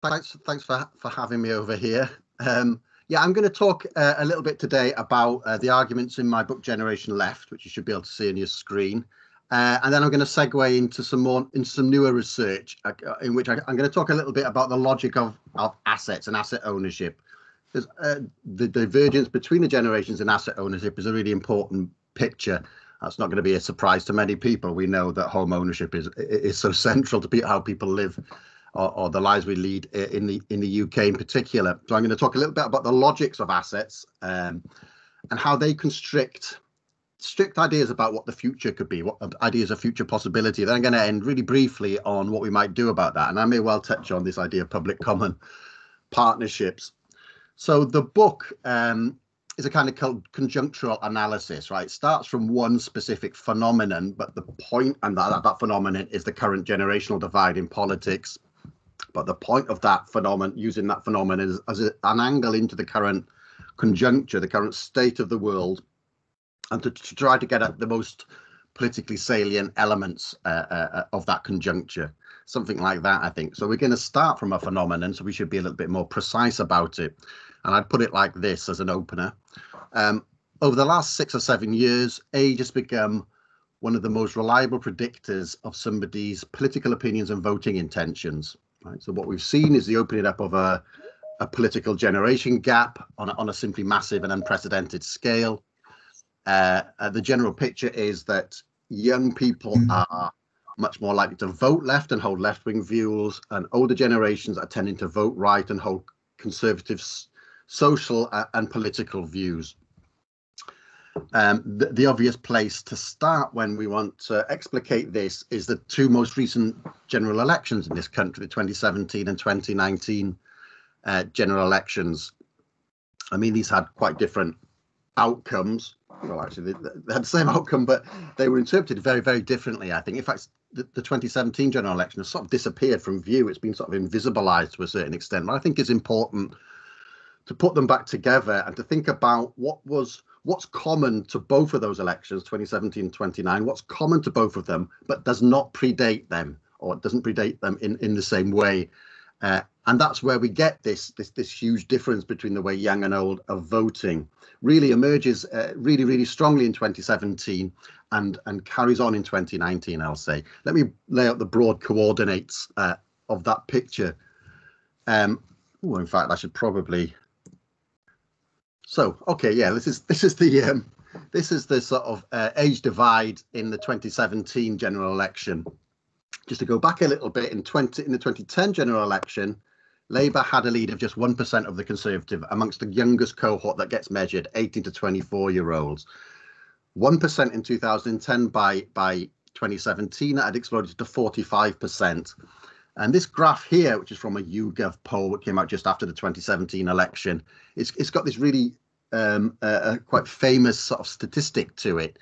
Thanks for having me over here. Yeah, I'm going to talk a little bit today about the arguments in my book Generation Left, which you should be able to see on your screen, and then I'm going to segue into some newer research in which I'm going to talk a little bit about the logic of assets and asset ownership. Because the divergence between the generations in asset ownership is a really important picture. That's not going to be a surprise to many people. We know that home ownership is so central to how people live, or the lives we lead in the UK in particular. So I'm going to talk a little bit about the logics of assets and how they constrict strict ideas about what the future could be, what ideas of future possibility. Then I'm going to end really briefly on what we might do about that. And I may well touch on this idea of public common partnerships. So the book is a kind of conjunctural analysis, right? It starts from one specific phenomenon, but the point, and that phenomenon is the current generational divide in politics. But the point of that phenomenon, using that phenomenon as an angle into the current conjuncture, the current state of the world, and to try to get at the most politically salient elements of that conjuncture. Something like that, I think. So we're going to start from a phenomenon, so we should be a little bit more precise about it. And I'd put it like this as an opener. Over the last 6 or 7 years, age has become one of the most reliable predictors of somebody's political opinions and voting intentions. Right? So what we've seen is the opening up of a political generation gap on a simply massive and unprecedented scale. The general picture is that young people are much more likely to vote left and hold left-wing views, and older generations are tending to vote right and hold conservative social and political views. The obvious place to start when we want to explicate this is the two most recent general elections in this country, the 2017 and 2019 general elections. I mean, these had quite different outcomes. Well, actually, they had the same outcome, but they were interpreted very, very differently, I think. In fact, the 2017 general election has sort of disappeared from view. It's been sort of invisibilized to a certain extent. But I think it's important to put them back together and to think about what's common to both of those elections, 2017 and 2019, what's common to both of them, but does not predate them, or doesn't predate them in the same way. And that's where we get this huge difference between the way young and old are voting. Really emerges really, really strongly in 2017 and carries on in 2019, I'll say. Let me lay out the broad coordinates of that picture. In fact, I should probably. So, okay, yeah, this is the sort of age divide in the 2017 general election. Just to go back a little bit, in the 2010 general election, Labour had a lead of just 1% of the Conservative amongst the youngest cohort that gets measured, 18 to 24-year-olds. 1% in 2010 by 2017, that had exploded to 45%. And this graph here, which is from a YouGov poll that came out just after the 2017 election, it's got this really quite famous sort of statistic to it,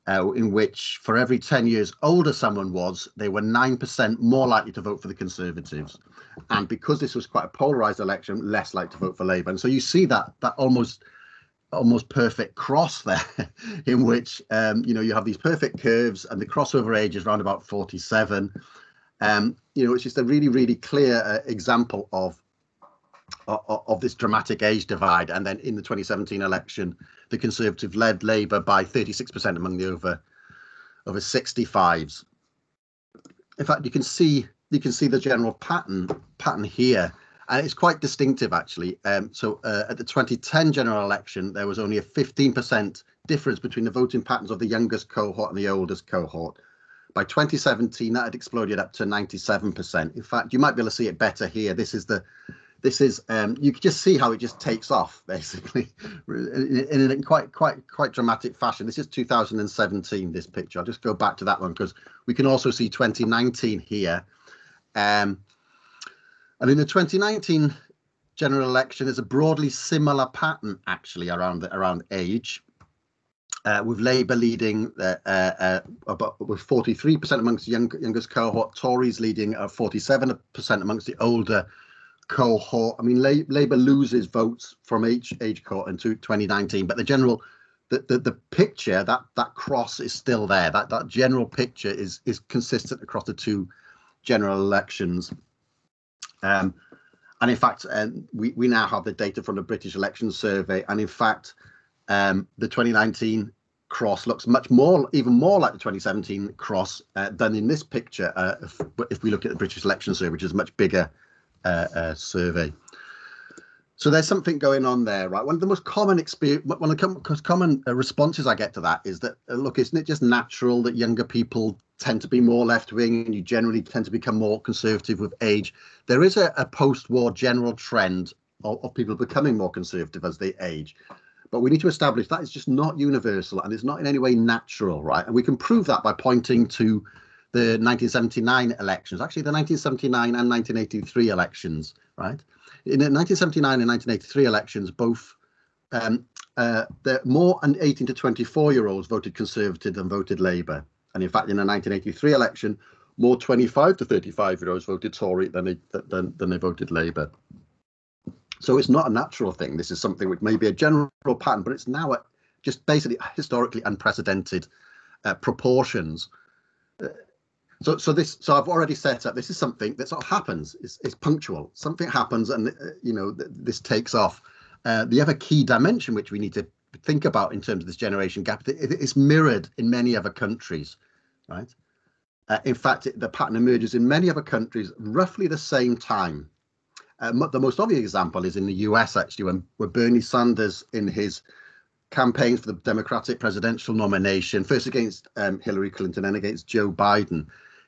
in which for every 10 years older someone was, they were 9% more likely to vote for the Conservatives. And because this was quite a polarised election, less likely to vote for Labour. And so you see that almost perfect cross there, in which you have these perfect curves, and the crossover age is around about 47. It's just a really, really clear example of this dramatic age divide. And then in the 2017 election, the Conservative led Labour by 36% among the over 65s. In fact, you can see the general pattern here, and it's quite distinctive actually. So at the 2010 general election, there was only a 15% difference between the voting patterns of the youngest cohort and the oldest cohort. By 2017, that had exploded up to 97%. In fact, you might be able to see it better here. You can just see how it just takes off, basically, in a quite dramatic fashion. This is 2017, this picture. I'll just go back to that one because we can also see 2019 here. And in the 2019 general election, there's a broadly similar pattern, actually, around age. With Labour leading with 43% amongst the youngest cohort, Tories leading 47% amongst the older cohort. I mean, Labour loses votes from each age cohort in 2019, but the picture, that cross is still there. That general picture is consistent across the two general elections. And in fact, we now have the data from the British Election Survey, and in fact, the 2019 cross looks even more like the 2017 cross than in this picture. If we look at the British Election Survey, which is a much bigger survey. So there's something going on there, right? One of the most common responses I get to that is that, look, isn't it just natural that younger people tend to be more left-wing and you generally tend to become more conservative with age? There is a post-war general trend of people becoming more conservative as they age. But we need to establish that it's just not universal and it's not in any way natural, right? And we can prove that by pointing to the 1979 elections, actually the 1979 and 1983 elections, right? In the 1979 and 1983 elections, both the more and 18 to 24-year-olds voted Conservative than voted Labour. And in fact, in the 1983 election, more 25 to 35-year-olds voted Tory than they voted Labour. So it's not a natural thing. This is something which may be a general pattern, but it's now at just basically historically unprecedented proportions. So I've already set up. This is something that sort of happens. It's punctual. Something happens, and this takes off. The other key dimension which we need to think about in terms of this generation gap, it's mirrored in many other countries, right? In fact, the pattern emerges in many other countries roughly the same time. The most obvious example is in the US, actually, where Bernie Sanders, in his campaigns for the Democratic presidential nomination, first against Hillary Clinton and against Joe Biden,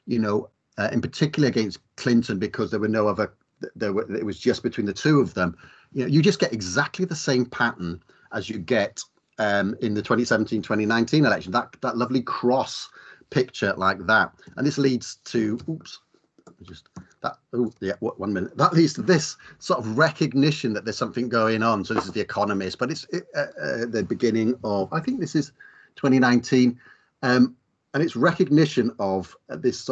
in particular against Clinton, because there were no other, it was just between the two of them. You just get exactly the same pattern as you get in the 2017-2019 election, that lovely cross picture like that. And this leads to, one minute. That leads to this sort of recognition that there's something going on. So this is The Economist, but it's the beginning of, I think this is 2019. And it's recognition of this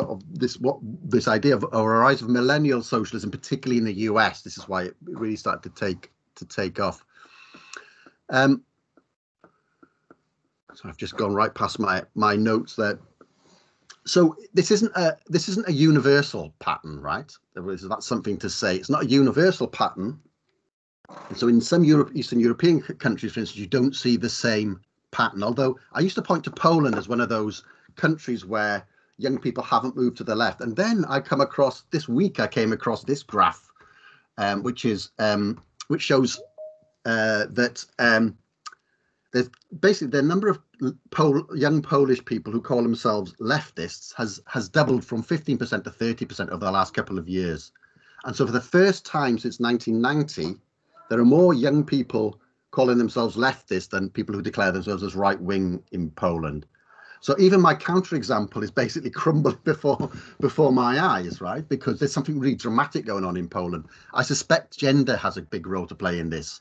idea of a rise of millennial socialism, particularly in the US. This is why it really started to take off. So I've just gone right past my notes there. So this isn't a universal pattern, right? That's something to say. It's not a universal pattern. And so in some Eastern European countries, for instance, you don't see the same pattern. Although I used to point to Poland as one of those countries where young people haven't moved to the left. And then I came across this graph, which shows that there's basically the number of young Polish people who call themselves leftists has doubled from 15% to 30% over the last couple of years. And so for the first time since 1990, there are more young people calling themselves leftist than people who declare themselves as right-wing in Poland. So even my counterexample is basically crumbling before my eyes, right? Because there's something really dramatic going on in Poland. I suspect gender has a big role to play in this.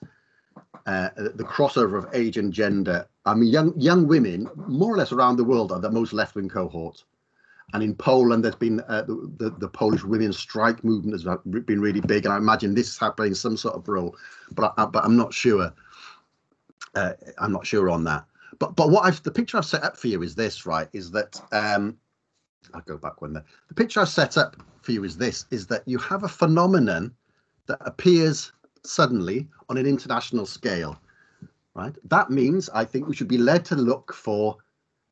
The crossover of age and gender. I mean, young women, more or less around the world, are the most left-wing cohort. And in Poland, there's been the Polish women's strike movement has been really big, and I imagine this is playing some sort of role, but I'm not sure. I'm not sure on that. But the picture I've set up for you is this, right? Is that I'll go back one there. The picture I've set up for you is this: is that you have a phenomenon that appears suddenly on an international scale, right? That means I think we should be led to look for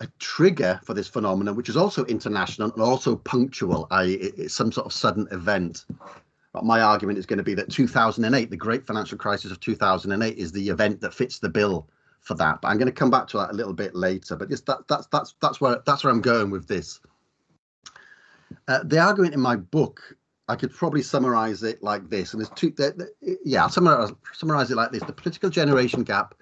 a trigger for this phenomenon, which is also international and also punctual, i.e. it's some sort of sudden event. But my argument is going to be that 2008, the great financial crisis of 2008, is the event that fits the bill for that. But I'm going to come back to that a little bit later. But just that's where I'm going with this. The argument in my book, I could probably summarize it like this. And there's two. I'll summarize it like this: the political generation gap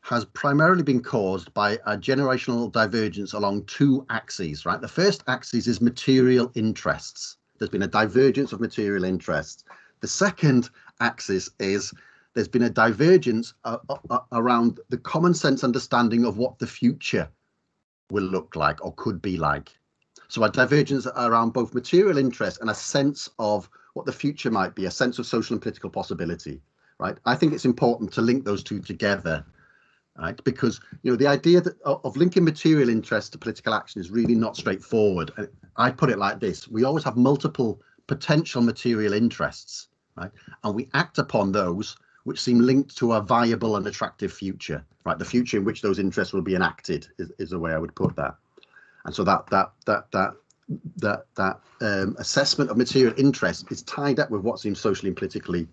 has primarily been caused by a generational divergence along two axes, right? The first axis is material interests. There's been a divergence of material interests. The second axis is there's been a divergence around the common sense understanding of what the future will look like or could be like. So a divergence around both material interest and a sense of what the future might be, a sense of social and political possibility, right? I think it's important to link those two together, right? Because, the idea of linking material interest to political action is really not straightforward. I put it like this: we always have multiple potential material interests, right? And we act upon those which seem linked to a viable and attractive future, right? The future in which those interests will be enacted is the way I would put that. And so that assessment of material interest is tied up with what seems socially and politically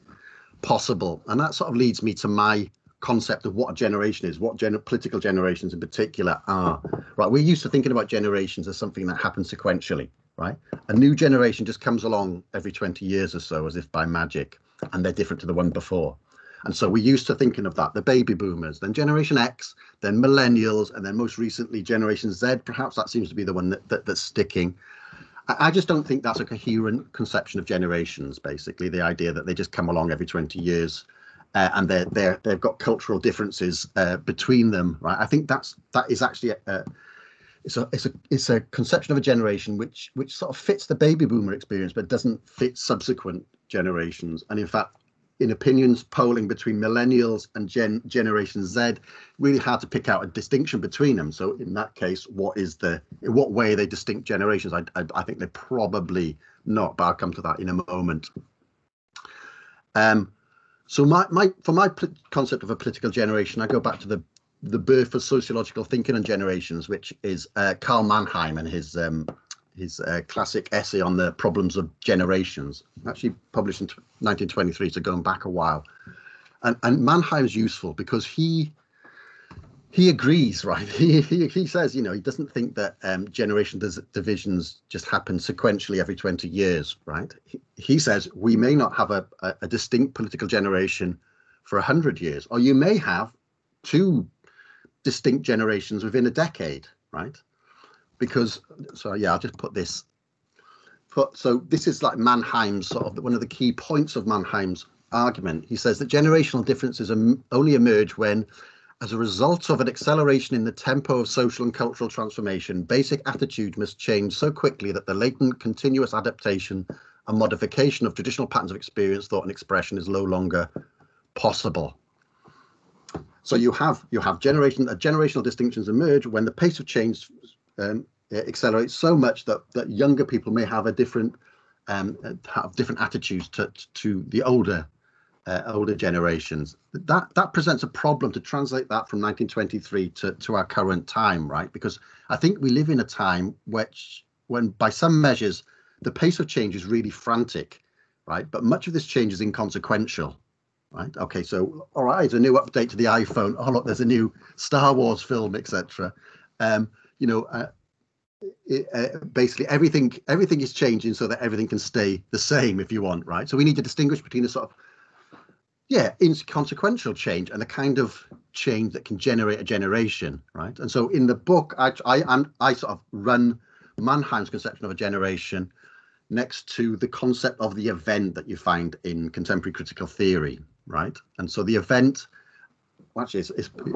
possible. And that sort of leads me to my concept of what a generation is, what political generations in particular are. Right, we're used to thinking about generations as something that happens sequentially, right? A new generation just comes along every 20 years or so as if by magic, and they're different to the one before. And so we're used to thinking of that, the baby boomers, then Generation X, then millennials, and then most recently Generation Z. Perhaps that seems to be the one that's sticking. I just don't think that's a coherent conception of generations, basically, the idea that they just come along every 20 years and they've got cultural differences between them, right? I think that is actually it's a conception of a generation which sort of fits the baby boomer experience, but doesn't fit subsequent generations. And in fact, in opinions polling between millennials and Generation Z, really hard to pick out a distinction between them. So in that case, in what way are they distinct generations? I think they're probably not, but I'll come to that in a moment. So for my concept of a political generation, I go back to the birth of sociological thinking and generations, which is Karl Mannheim and his classic essay on the problems of generations, actually published in 1923, so going back a while. And Mannheim's useful because he agrees, right? He says, he doesn't think that generation divisions just happen sequentially every 20 years, right? He says we may not have a distinct political generation for 100 years, or you may have two distinct generations within a decade, right? Because, so yeah, I'll just put this. So this is like Mannheim's sort of one of the key points of Mannheim's argument. He says that generational differences only emerge when, as a result of an acceleration in the tempo of social and cultural transformation, basic attitudes must change so quickly that the latent continuous adaptation and modification of traditional patterns of experience, thought and expression is no longer possible. So you have generational distinctions emerge when the pace of change accelerates so much that younger people may have different attitudes to the older generations. That presents a problem to translate that from 1923 to our current time, right? Because I think we live in a time when by some measures the pace of change is really frantic, right? But much of this change is inconsequential, right? Okay, so all right, a new update to the iPhone. Oh look, there's a new Star Wars film, etc. Basically everything is changing so that everything can stay the same if you want, right? So we need to distinguish between a sort of inconsequential change and the kind of change that can generate a generation, right? And so in the book, I sort of run Mannheim's conception of a generation next to the concept of the event that you find in contemporary critical theory, right? And so the event, actually,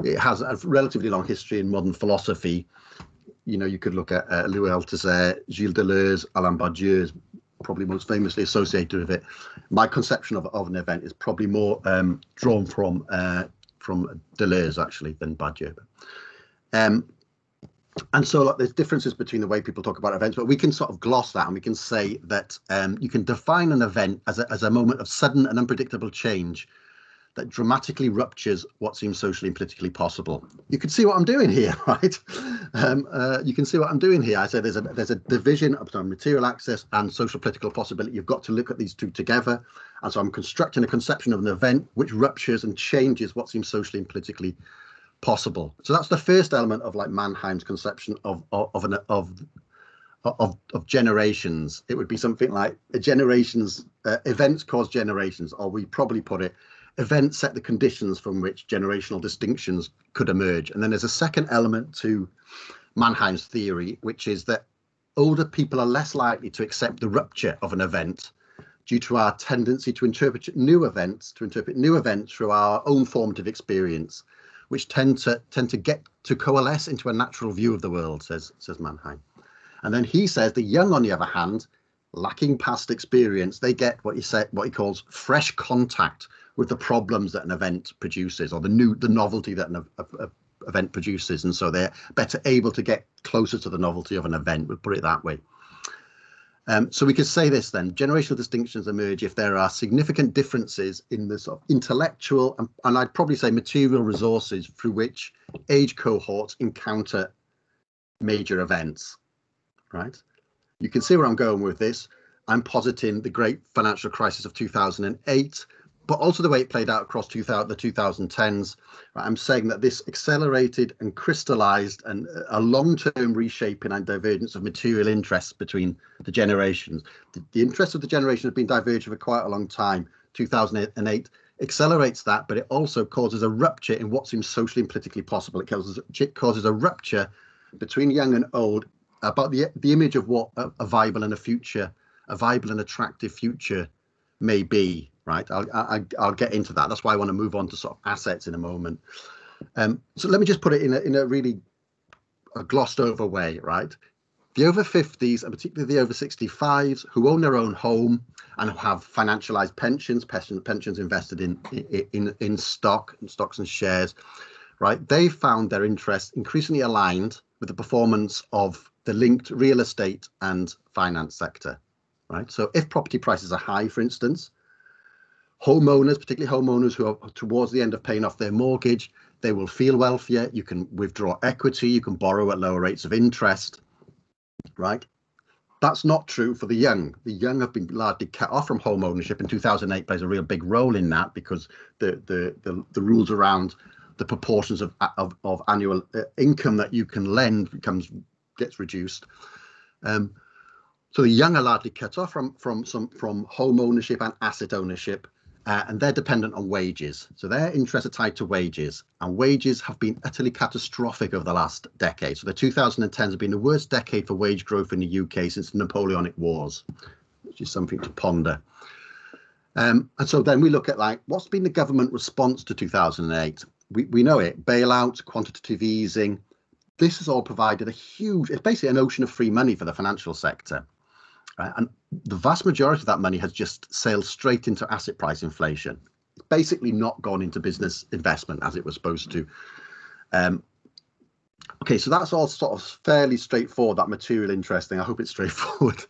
it has a relatively long history in modern philosophy. You could look at Louis Althusser, Gilles Deleuze, Alain Badiou is probably most famously associated with it. My conception of an event is probably more drawn from Deleuze actually than Badiou. And so there's differences between the way people talk about events, but we can sort of gloss that and we can say that you can define an event as a moment of sudden and unpredictable change that dramatically ruptures what seems socially and politically possible. You can see what I'm doing here, right? You can see what I'm doing here. I say there's a division of material access and social political possibility. You've got to look at these two together. And so I'm constructing a conception of an event which ruptures and changes what seems socially and politically possible. So that's the first element of like Mannheim's conception of generations. It would be something like events cause generations, or we probably put it, events set the conditions from which generational distinctions could emerge. And then there's a second element to Mannheim's theory, which is that older people are less likely to accept the rupture of an event due to our tendency to interpret new events through our own formative experience, which tend to get to coalesce into a natural view of the world, says Mannheim. And then he says the young, on the other hand, lacking past experience, they get what he calls fresh contact with the problems that an event produces, or the novelty that an event produces, and so they're better able to get closer to the novelty of an event. We'll put it that way. So we could say this then: generational distinctions emerge if there are significant differences in the sort of intellectual and I'd probably say material resources through which age cohorts encounter major events, right? You can see where I'm going with this. I'm positing the great financial crisis of 2008, but also the way it played out across the 2010s. I'm saying that this accelerated and crystallized and a long-term reshaping and divergence of material interests between the generations. The interests of the generation have been diverging for quite a long time. 2008 accelerates that, but it also causes a rupture in what seems socially and politically possible. It causes a rupture between young and old about the image of what a viable and attractive future may be. Right, I'll get into that. That's why I want to move on to sort of assets in a moment. So let me just put it in a really glossed over way. Right, the over 50s and particularly the over 65s who own their own home and have financialized pensions invested in stocks and shares. Right, they found their interests increasingly aligned with the performance of the linked real estate and finance sector. Right, so if property prices are high, for instance, homeowners, particularly homeowners who are towards the end of paying off their mortgage, they will feel wealthier. You can withdraw equity, you can borrow at lower rates of interest, right? That's not true for the young. The young have been largely cut off from home ownership, and 2008 plays a real big role in that because the rules around the proportions of annual income that you can lend gets reduced. So the young are largely cut off from home ownership and asset ownership. And they're dependent on wages. So their interests are tied to wages, and wages have been utterly catastrophic over the last decade. So the 2010s have been the worst decade for wage growth in the UK since the Napoleonic Wars, which is something to ponder. And so then we look at what's been the government response to 2008? We know it: bailouts, quantitative easing. This has all provided it's basically an ocean of free money for the financial sector. And the vast majority of that money has just sailed straight into asset price inflation. It's basically not gone into business investment as it was supposed to. Okay, so that's all sort of fairly straightforward, that material interesting. I hope it's straightforward.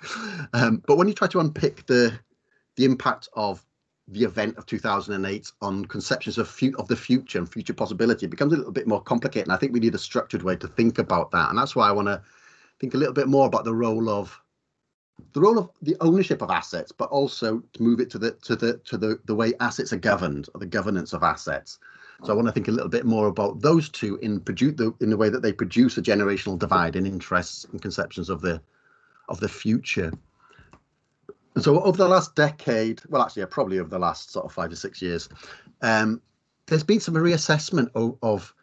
But when you try to unpick the impact of the event of 2008 on conceptions of the future and future possibility, it becomes a little bit more complicated. And I think we need a structured way to think about that. And that's why I want to think a little bit more about the role of the ownership of assets, but also to move it to the way assets are governed, or the governance of assets. So I want to think a little bit more about those two in the way that they produce a generational divide in interests and conceptions of the future. And so over the last decade, well, actually, probably over the last sort of 5 to 6 years, there's been some reassessment of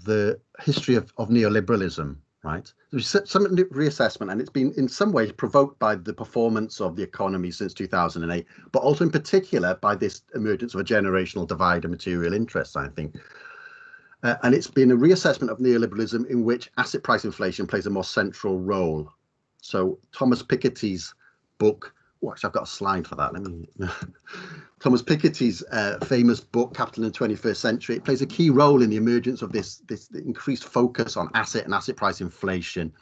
the history of neoliberalism. Right, there's some reassessment, and it's been in some ways provoked by the performance of the economy since 2008, but also in particular by this emergence of a generational divide of material interests, I think. And it's been a reassessment of neoliberalism in which asset price inflation plays a more central role. So Thomas Piketty's book, actually I've got a slide for that. Thomas Piketty's famous book, Capital in the 21st Century, it plays a key role in the emergence of this increased focus on asset and asset price inflation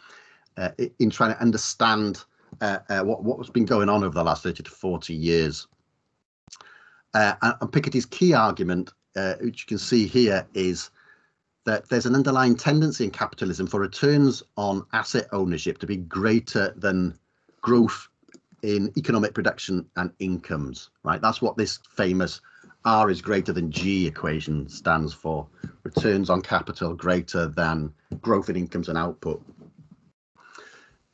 in trying to understand what's been going on over the last 30 to 40 years. And Piketty's key argument, which you can see here, is that there's an underlying tendency in capitalism for returns on asset ownership to be greater than growth in economic production and incomes, right? That's what this famous R is greater than G equation stands for. Returns on capital greater than growth in incomes and output.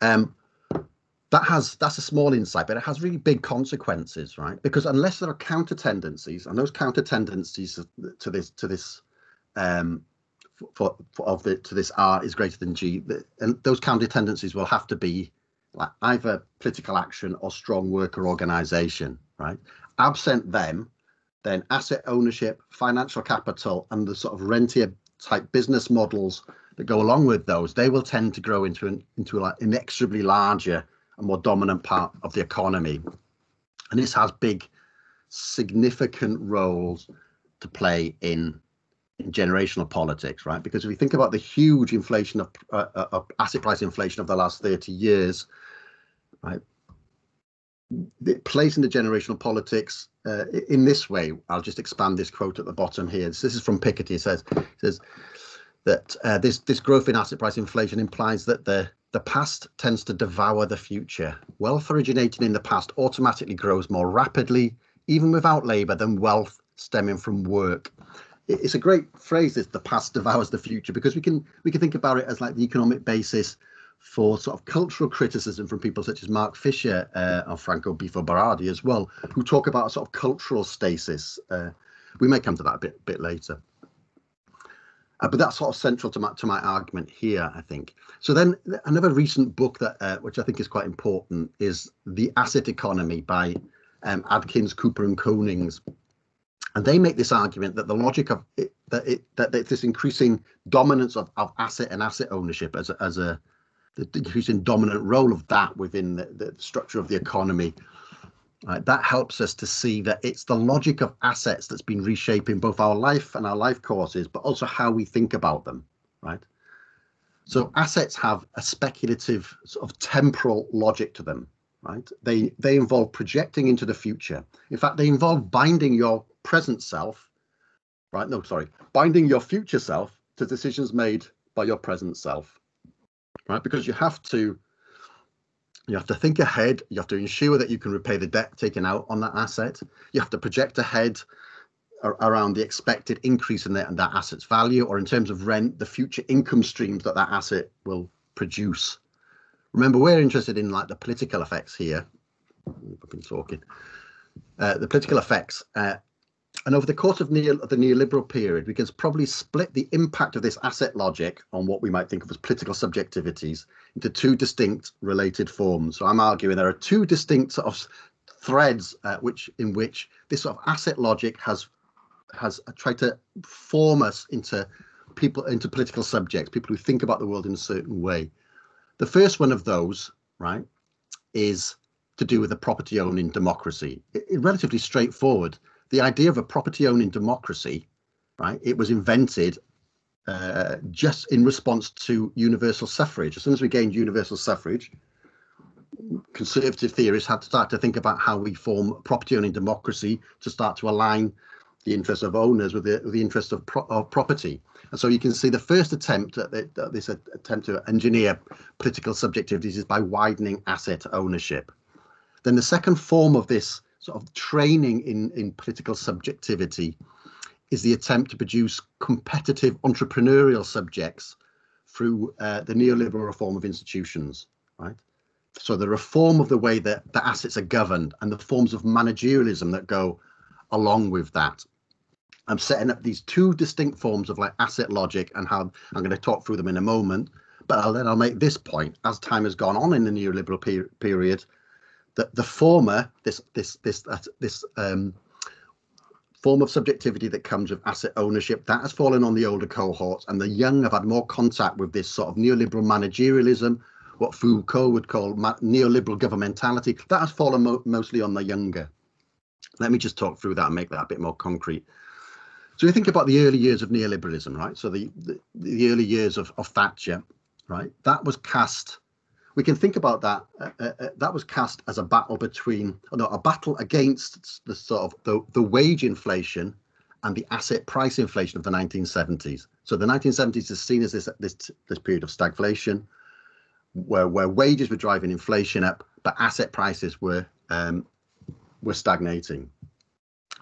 That's a small insight, but it has really big consequences, right? Because unless there are counter tendencies, and those counter tendencies to this R is greater than G, and those counter tendencies will have to be either political action or strong worker organisation, right? Absent them, then asset ownership, financial capital, and the sort of rentier type business models that go along with those, they will tend to grow into an inexorably larger and more dominant part of the economy. And this has big, significant roles to play in generational politics, right? Because if we think about the huge inflation of asset price inflation of the last 30 years, right, it plays into generational politics in this way. I'll just expand this quote at the bottom here. This is from Piketty. It says that this growth in asset price inflation implies that the past tends to devour the future. Wealth originating in the past automatically grows more rapidly, even without labour, than wealth stemming from work. It's a great phrase, this, the past devours the future, because we can think about it as like the economic basis for sort of cultural criticism from people such as Mark Fisher and Franco Bifo Berardi as well, who talk about a sort of cultural stasis. We may come to that a bit later. But that's sort of central to my argument here, I think. So then another recent book that which I think is quite important is The Asset Economy by Adkins, Cooper and Konings. And they make this argument that the logic of it, that this increasing dominance of asset and asset ownership as the increasing dominant role of that within the structure of the economy, that helps us to see that it's the logic of assets that's been reshaping both our life and our life courses, but also how we think about them, right? So assets have a speculative sort of temporal logic to them, right? They involve projecting into the future. In fact, they involve binding your present self, right? No, sorry, binding your future self to decisions made by your present self, right? Because you have to think ahead. You have to ensure that you can repay the debt taken out on that asset. You have to project ahead around the expected increase in that asset's value, or in terms of rent, the future income streams that asset will produce. Remember, we're interested in like the political effects here. I've been talking. The political effects. And over the course of the neoliberal period, we can probably split the impact of this asset logic on what we might think of as political subjectivities into two distinct related forms. So I'm arguing there are two distinct sort of threads in which this sort of asset logic has tried to form us into political subjects, people who think about the world in a certain way. The first one of those, right, is to do with the property owning democracy. It's relatively straightforward. The idea of a property owning democracy, right, it was invented just in response to universal suffrage. As soon as we gained universal suffrage, conservative theorists had to start to think about how we form property owning democracy to start to align the interests of owners with the interests of property. And so you can see the first attempt at this attempt to engineer political subjectivities is by widening asset ownership. Then the second form of this sort of training in political subjectivity is the attempt to produce competitive entrepreneurial subjects through the neoliberal reform of institutions, right? So the reform of the way that the assets are governed and the forms of managerialism that go along with that. I'm setting up these two distinct forms of like asset logic and how I'm going to talk through them in a moment. But I'll make this point: as time has gone on in the neoliberal period, that the former, this form of subjectivity that comes with asset ownership, that has fallen on the older cohorts, and the young have had more contact with this sort of neoliberal managerialism, what Foucault would call neoliberal governmentality. That has fallen mostly on the younger. Let me just talk through that and make that a bit more concrete. So you think about the early years of neoliberalism, right? So the early years of Thatcher, right? That was cast. We can think about that. That was cast as a battle a battle against the sort of the wage inflation and the asset price inflation of the 1970s. So the 1970s is seen as this period of stagflation, where wages were driving inflation up, but asset prices were stagnating.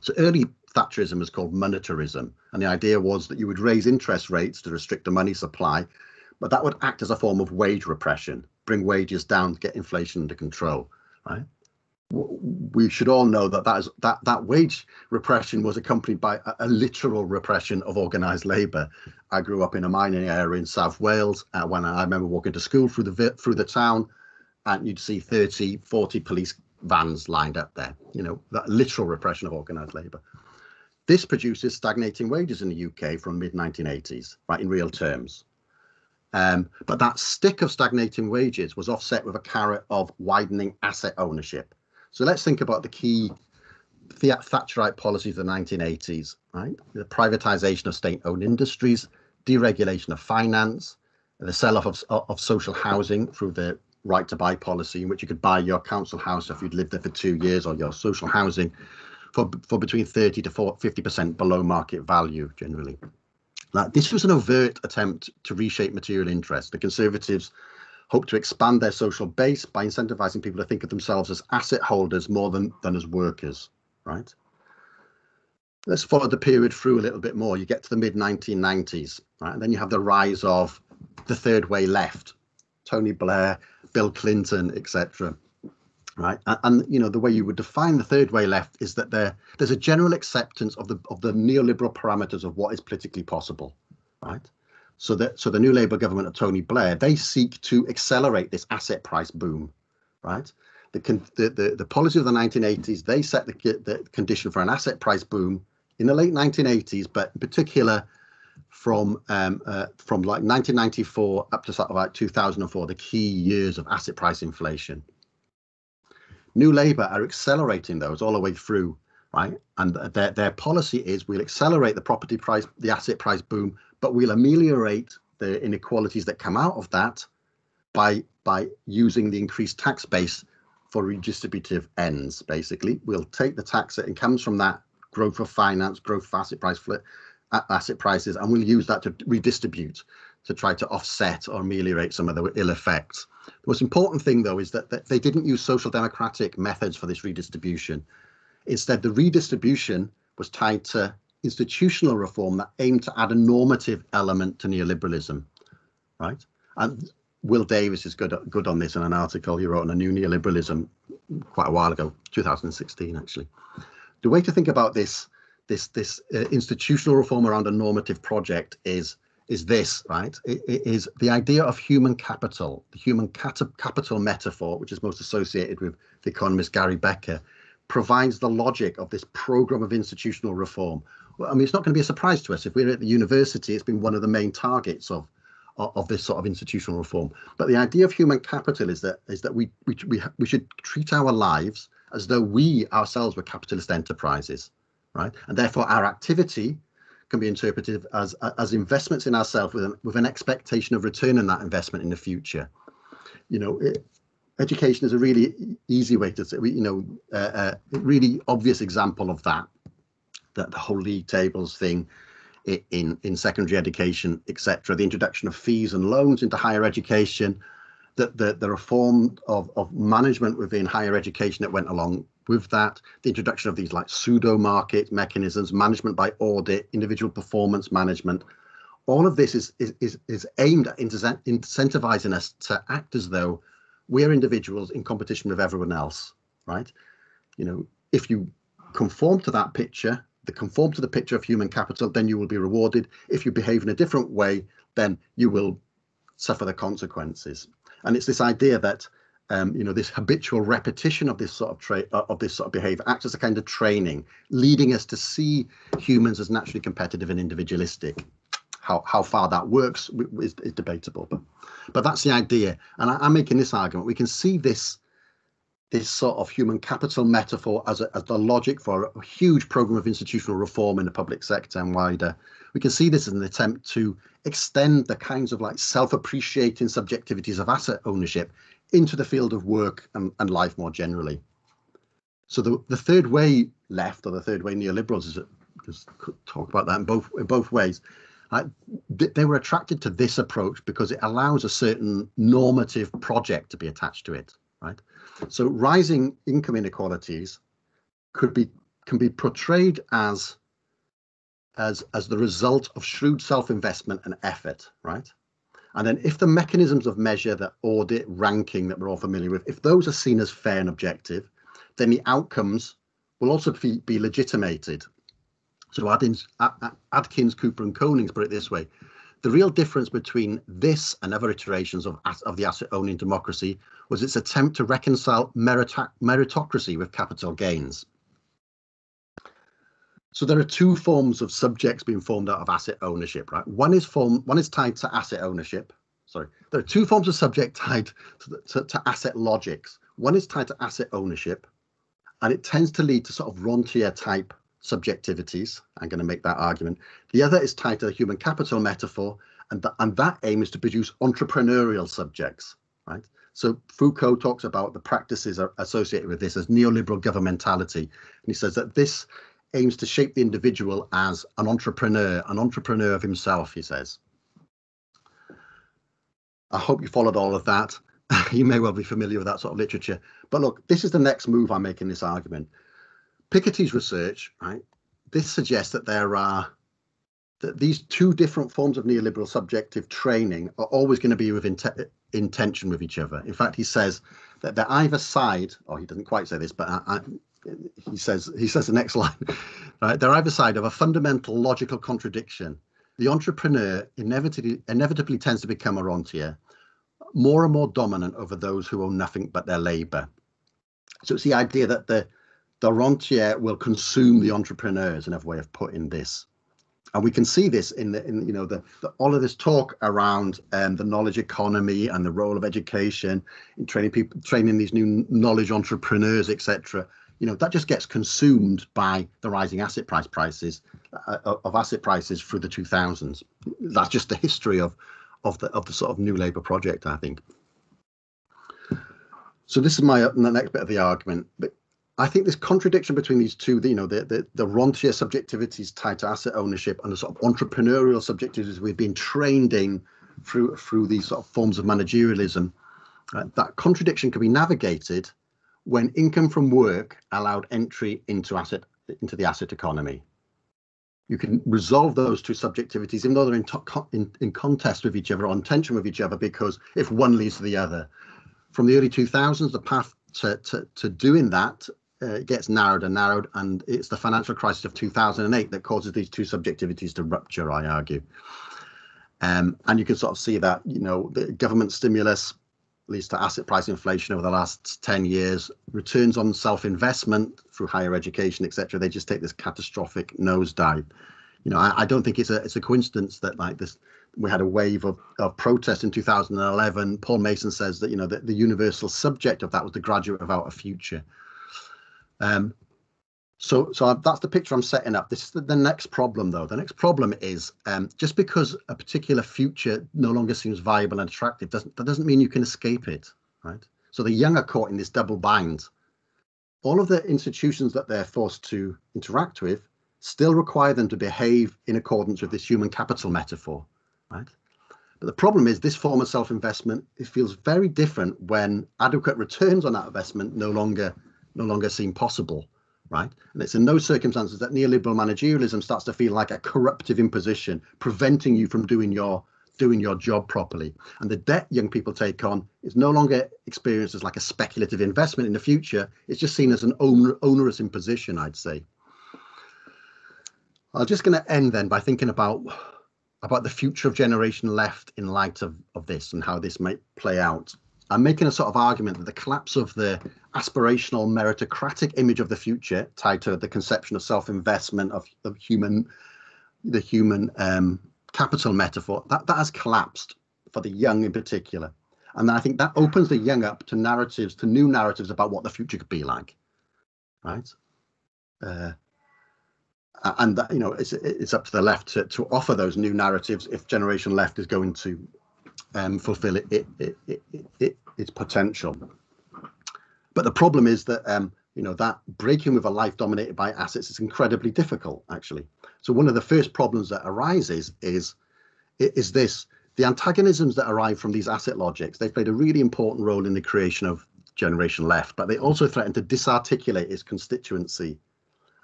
So early Thatcherism was called monetarism, and the idea was that you would raise interest rates to restrict the money supply, but that would act as a form of wage repression, bring wages down to get inflation under control, right? We should all know that wage repression was accompanied by a literal repression of organised labour. I grew up in a mining area in South Wales when I remember walking to school through the town, and you'd see 30, 40 police vans lined up there. You know, that literal repression of organised labour. This produces stagnating wages in the UK from mid-1980s, right, in real terms. But that stick of stagnating wages was offset with a carrot of widening asset ownership. So let's think about the key Thatcherite policies of the 1980s, right? The privatisation of state-owned industries, deregulation of finance, the sell-off of social housing through the right to buy policy in which you could buy your council house if you'd lived there for 2 years, or your social housing for between 30 to 50% below market value generally. Now, this was an overt attempt to reshape material interest. The Conservatives hope to expand their social base by incentivizing people to think of themselves as asset holders more than as workers, right? Let's follow the period through a little bit more. You get to the mid-1990s, right? And then you have the rise of the third way left, Tony Blair, Bill Clinton, etc. Right, and you know, the way you would define the third way left is that there's a general acceptance of the neoliberal parameters of what is politically possible, right? So the New Labour government of Tony Blair, they seek to accelerate this asset price boom, right? The policy of the 1980s, they set the condition for an asset price boom in the late 1980s, but in particular from like 1994 up to sort of like 2004, the key years of asset price inflation. New Labour are accelerating those all the way through, right? And their policy is we'll accelerate the property price, the asset price boom, but we'll ameliorate the inequalities that come out of that by using the increased tax base for redistributive ends. Basically, we'll take the tax that comes from that growth of finance, growth of asset prices, and we'll use that to redistribute, to try to offset or ameliorate some of the ill effects. The most important thing, though, is that they didn't use social democratic methods for this redistribution. Instead, the redistribution was tied to institutional reform that aimed to add a normative element to neoliberalism, right? And Will Davis is good on this in an article he wrote on a new neoliberalism quite a while ago, 2016, actually. The way to think about this institutional reform around a normative project is this, right? It is the idea of human capital, the human capital metaphor, which is most associated with the economist Gary Becker, provides the logic of this program of institutional reform. Well, I mean, it's not going to be a surprise to us. If we're at the university, it's been one of the main targets of this sort of institutional reform. But the idea of human capital is that we should treat our lives as though we ourselves were capitalist enterprises, right? And therefore our activity can be interpreted as investments in ourselves with an expectation of return on that investment in the future. You know, education is a really easy way to say, a really obvious example of that the whole league tables thing in secondary education, etc. The introduction of fees and loans into higher education, the reform of management within higher education that went along with that, the introduction of these like pseudo market mechanisms, management by audit, individual performance management. All of this is aimed at incentivizing us to act as though we're individuals in competition with everyone else, right? You know, if you conform to that picture, conform to the picture of human capital, then you will be rewarded. If you behave in a different way, then you will suffer the consequences. And it's this idea that this habitual repetition of this sort of behavior acts as a kind of training, leading us to see humans as naturally competitive and individualistic. How far that works is debatable, but that's the idea. And I'm making this argument. We can see this sort of human capital metaphor as the logic for a huge program of institutional reform in the public sector and wider. We can see this as an attempt to extend the kinds of like self-appreciating subjectivities of asset ownership into the field of work and life more generally. So the third way left, or the third way neoliberals, just talk about that in both ways. They were attracted to this approach because it allows a certain normative project to be attached to it, right? So rising income inequalities can be portrayed as the result of shrewd self-investment and effort, right? And then if the mechanisms of measure, the audit, ranking that we're all familiar with, if those are seen as fair and objective, then the outcomes will also be legitimated. So Adkins, Cooper and Konings put it this way: the real difference between this and other iterations of the asset-owning democracy was its attempt to reconcile meritocracy with capital gains. So there are two forms of subjects being formed out of asset ownership, right? One is tied to asset ownership. Sorry, there are two forms of subject tied to asset logics. One is tied to asset ownership, and it tends to lead to sort of rentier type subjectivities. I'm going to make that argument. The other is tied to the human capital metaphor, and that aim is to produce entrepreneurial subjects, right? So Foucault talks about the practices associated with this as neoliberal governmentality. And he says that this aims to shape the individual as an entrepreneur of himself, he says. I hope you followed all of that. You may well be familiar with that sort of literature. But look, this is the next move I make in this argument. Piketty's research, right? This suggests that that these two different forms of neoliberal subjective training are always going to be in tension with each other. In fact, he says that they're either side, or he doesn't quite say this, but he says the next line, right? They're either side of a fundamental logical contradiction. The entrepreneur inevitably tends to become a rentier, more and more dominant over those who own nothing but their labour. So it's the idea that the rentier will consume the entrepreneur, is another way of putting this. And we can see this in all of this talk around the knowledge economy and the role of education in training these new knowledge entrepreneurs, etc. That just gets consumed by the rising asset prices of asset prices through the 2000s. That's just the history of the sort of new Labour project, I think. So this is the next bit of the argument. But I think this contradiction between these two, the rentier subjectivities tied to asset ownership and the sort of entrepreneurial subjectivities we've been trained in through these sort of forms of managerialism, that contradiction can be navigated when income from work allowed entry into the asset economy. You can resolve those two subjectivities, even though they're in contest with each other or in tension with each other, because if one leads to the other. From the early 2000s, the path to doing that gets narrowed and narrowed, and it's the financial crisis of 2008 that causes these two subjectivities to rupture, I argue. And you can sort of see that, the government stimulus leads to asset price inflation over the last 10 years, returns on self-investment through higher education, etc. They just take this catastrophic nosedive. I don't think it's a coincidence that like this, we had a wave of protest in 2011. Paul Mason says that, that the universal subject of that was the graduate without a future. So that's the picture I'm setting up. This is the next problem, though. The next problem is just because a particular future no longer seems viable and attractive, that doesn't mean you can escape it, right? So the young are caught in this double bind. All of the institutions that they're forced to interact with still require them to behave in accordance with this human capital metaphor, right? But the problem is this form of self-investment, it feels very different when adequate returns on that investment no longer seem possible. Right, and it's in those circumstances that neoliberal managerialism starts to feel like a corruptive imposition, preventing you from doing your job properly. And the debt young people take on is no longer experienced as like a speculative investment in the future. It's just seen as an onerous imposition, I'd say. I'm just going to end then by thinking about the future of Generation Left in light of this and how this might play out. I'm making a sort of argument that the collapse of the aspirational meritocratic image of the future tied to the conception of self-investment of the human capital metaphor, that has collapsed for the young in particular. And I think that opens the young up to new narratives about what the future could be like, right? And that, it's up to the left to offer those new narratives if Generation Left is going to fulfill its potential. But the problem is that that breaking with a life dominated by assets is incredibly difficult, actually. So one of the first problems that arises is this: the antagonisms that arrive from these asset logics. They've played a really important role in the creation of Generation Left, but they also threaten to disarticulate its constituency.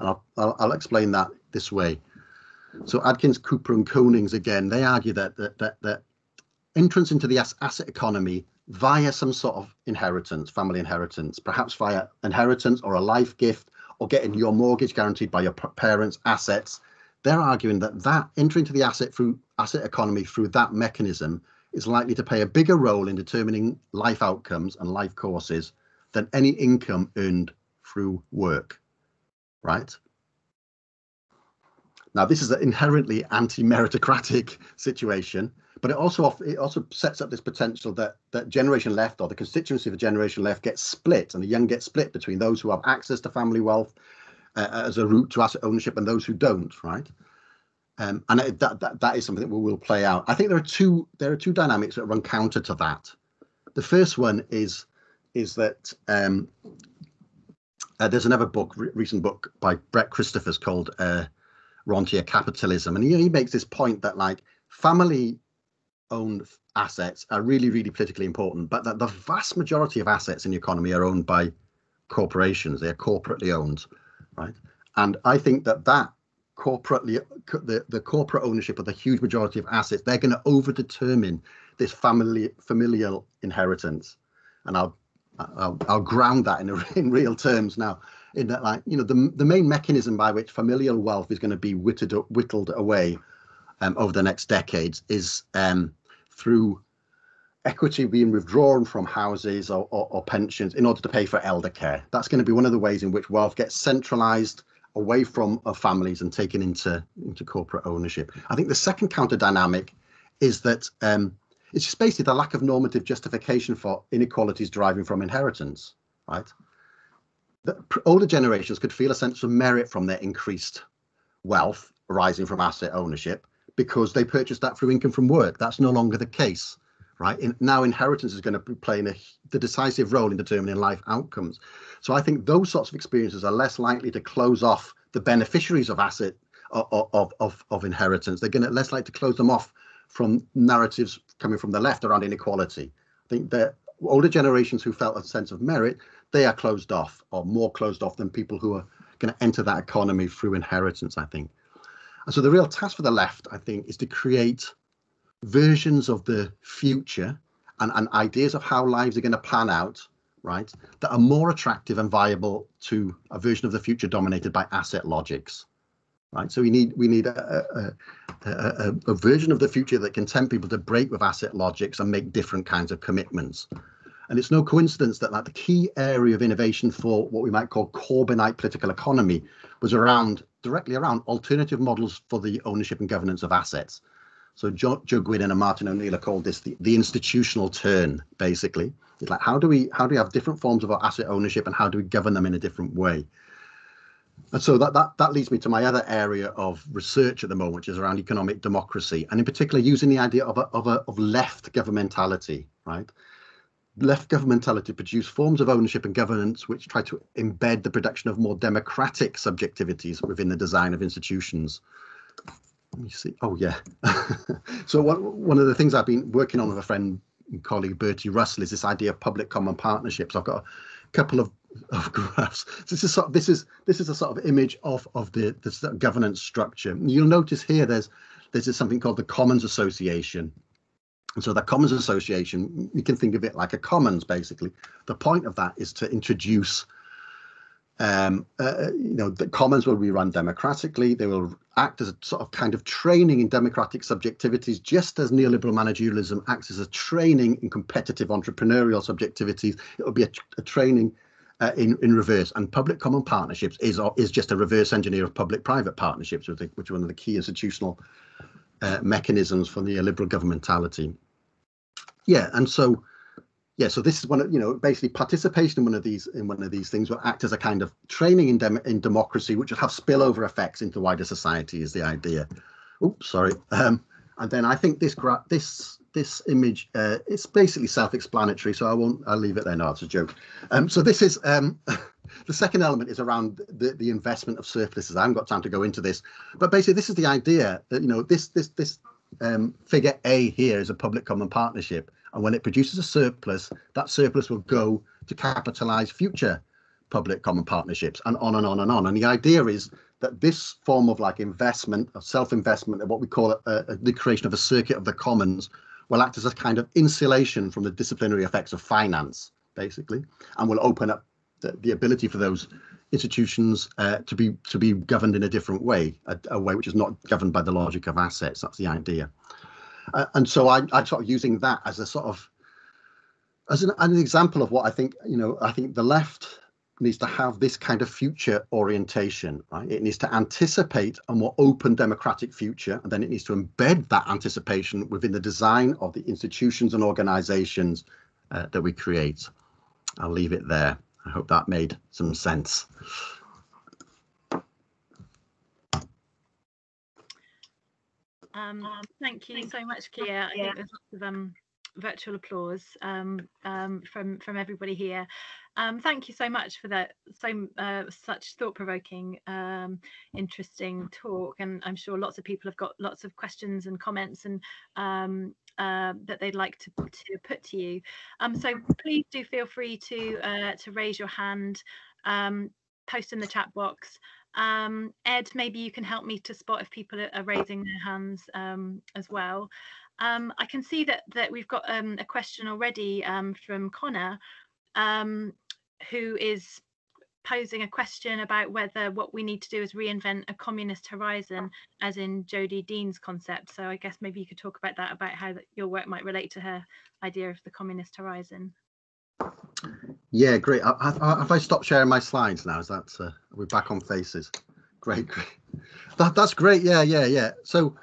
And I'll explain that this way. So Adkins, Cooper, and Konings again, they argue that entrance into the asset economy via some sort of inheritance, family inheritance, perhaps via inheritance or a life gift, or getting your mortgage guaranteed by your parents' assets. They're arguing that entry into the asset economy through that mechanism is likely to play a bigger role in determining life outcomes and life courses than any income earned through work, right? Now, this is an inherently anti-meritocratic situation, but it also sets up this potential that Generation Left, or the constituency of a Generation Left, gets split, and the young get split between those who have access to family wealth as a route to asset ownership and those who don't, right? And that is something that will play out. I think there are two dynamics that run counter to that. The first one is that there's another book, recent book by Brett Christophers called Rentier Capitalism, and he makes this point that like family-owned assets are really, really politically important, but that the vast majority of assets in the economy are owned by corporations. They're corporately owned, right? And I think that corporately, the corporate ownership of the huge majority of assets, they're going to overdetermine this familial inheritance. And I'll ground that in real terms now, in that, like, you know, the main mechanism by which familial wealth is going to be whittled away over the next decades is through equity being withdrawn from houses or pensions in order to pay for elder care. That's going to be one of the ways in which wealth gets centralized away from families and taken into corporate ownership. I think the second counter dynamic is that it's just basically the lack of normative justification for inequalities deriving from inheritance, right? The older generations could feel a sense of merit from their increased wealth arising from asset ownership because they purchased that through income from work. That's no longer the case, right? Now inheritance is going to be playing the decisive role in determining life outcomes. So I think those sorts of experiences are less likely to close off the beneficiaries of asset of inheritance. They're going to less likely to close them off from narratives coming from the left around inequality. I think that older generations who felt a sense of merit, they are closed off, or more closed off than people who are going to enter that economy through inheritance, I think. And so the real task for the left, I think, is to create versions of the future and ideas of how lives are going to plan out, right, that are more attractive and viable to a version of the future dominated by asset logics, right? So we need a version of the future that can tempt people to break with asset logics and make different kinds of commitments. And it's no coincidence that, like, the key area of innovation for what we might call Corbynite political economy was directly around alternative models for the ownership and governance of assets. So Joe Gwynn and Martin O'Neill have called this the institutional turn, basically. It's like, how do we have different forms of our asset ownership and how do we govern them in a different way? And so that leads me to my other area of research at the moment, which is around economic democracy, and in particular using the idea of left governmentality, right? Left governmentality produce forms of ownership and governance which try to embed the production of more democratic subjectivities within the design of institutions. Let me see. Oh, yeah. So one of the things I've been working on with a friend and colleague, Bertie Russell, is this idea of public common partnerships. I've got a couple of graphs. This is a sort of image of the governance structure. And you'll notice here there's something called the Commons Association. And so the Commons Association, you can think of it like a commons, basically. The point of that is to introduce, the commons will be run democratically. They will act as a sort of kind of training in democratic subjectivities, just as neoliberal managerialism acts as a training in competitive entrepreneurial subjectivities. It will be a training in reverse. And public common partnerships is just a reverse engineer of public-private partnerships, which are one of the key institutional mechanisms for neoliberal governmentality. Yeah, and so this is one of, basically participation in one of these things will act as a kind of training in democracy, which will have spillover effects into wider society, is the idea. Oops, sorry. And then I think this image, it's basically self-explanatory, so I'll leave it there. No, it's a joke. So this is the second element is around the investment of surpluses. I haven't got time to go into this, but basically this is the idea that this figure A here is a public common partnership, and when it produces a surplus, that surplus will go to capitalize future public common partnerships, and on and on and on. And the idea is that this form of like investment, of self-investment, of what we call the creation of a circuit of the commons, will act as a kind of insulation from the disciplinary effects of finance, basically, and will open up the ability for those institutions to be governed in a different way, a way which is not governed by the logic of assets. That's the idea. And so I'm sort of using that as a sort of as an example of what I think. I think the left needs to have this kind of future orientation, right? It needs to anticipate a more open democratic future, and then it needs to embed that anticipation within the design of the institutions and organizations that we create. I'll leave it there. I hope that made some sense. Thank you so much, Keir. I think there's lots of virtual applause from everybody here. Thank you so much for that such thought-provoking, interesting talk, and I'm sure lots of people have got lots of questions and comments and that they'd like to put to you. So please do feel free to raise your hand, post in the chat box. Ed, maybe you can help me to spot if people are raising their hands as well. I can see that we've got a question already from Connor, who is posing a question about whether what we need to do is reinvent a communist horizon, as in Jodie Dean's concept. So I guess maybe you could talk about that, about how your work might relate to her idea of the communist horizon. Yeah, great. Have I stopped sharing my slides now? Is that we're back on faces? Great. That's great. Yeah. So,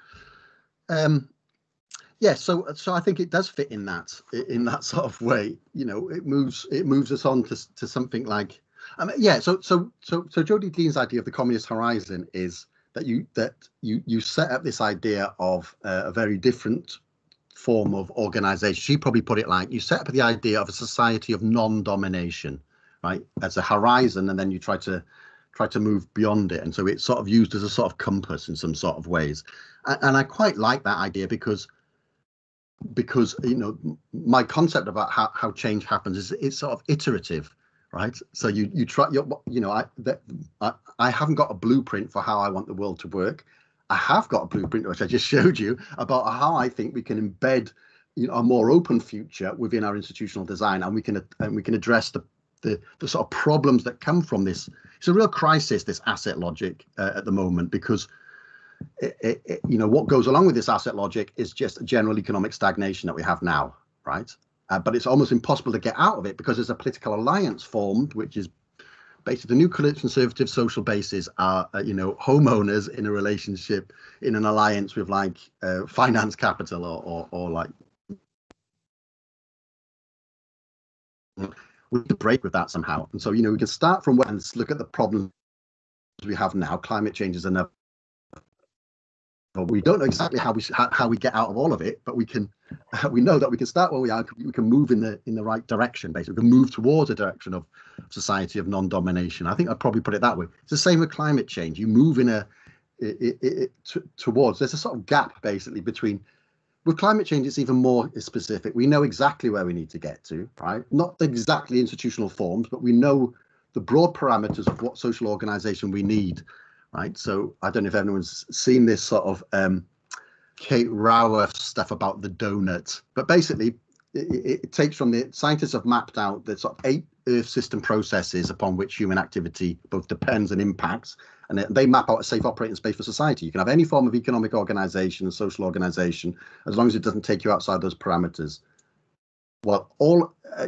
yeah. So I think it does fit in that sort of way. You know, it moves us on to something like, yeah. So Jodie Dean's idea of the communist horizon is that you set up this idea of a very different form of organization. She probably put it like, you set up the idea of a society of non-domination, right, as a horizon, and then you try to move beyond it. And so it's sort of used as a sort of compass in some sort of ways. And I quite like that idea because you know, my concept about how change happens is it's sort of iterative, right? So you try, you know, I haven't got a blueprint for how I want the world to work. I have got a blueprint, which I just showed you, about how I think we can embed, you know, a more open future within our institutional design, and we can address the sort of problems that come from this. It's a real crisis, this asset logic at the moment, because you know, what goes along with this asset logic is just a general economic stagnation that we have now, right? But it's almost impossible to get out of it because there's a political alliance formed, which is basically the new conservative social bases are, you know, homeowners in a relationship, in an alliance with like finance capital or like, we need to break with that somehow. And so, you know, we can start from where and look at the problems we have now. Climate change is another. We don't know exactly how we get out of all of it, but we know that we can start where we are. We can move in the right direction. Basically, we can move towards a direction of society of non-domination. I think I'd probably put it that way. It's the same with climate change. You move in towards. There's a sort of gap basically between. With climate change, it's even more specific. We know exactly where we need to get to, right? Not exactly institutional forms, but we know the broad parameters of what social organization we need. Right, so I don't know if anyone's seen this sort of Kate Raworth stuff about the donut, but basically it takes from the scientists have mapped out the sort of 8 Earth system processes upon which human activity both depends and impacts, and they map out a safe operating space for society. You can have any form of economic organization and social organization as long as it doesn't take you outside those parameters. Well,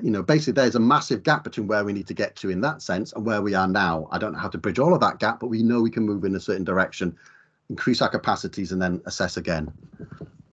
you know, basically there's a massive gap between where we need to get to in that sense and where we are now. I don't know how to bridge all of that gap, but we know we can move in a certain direction, increase our capacities, and then assess again.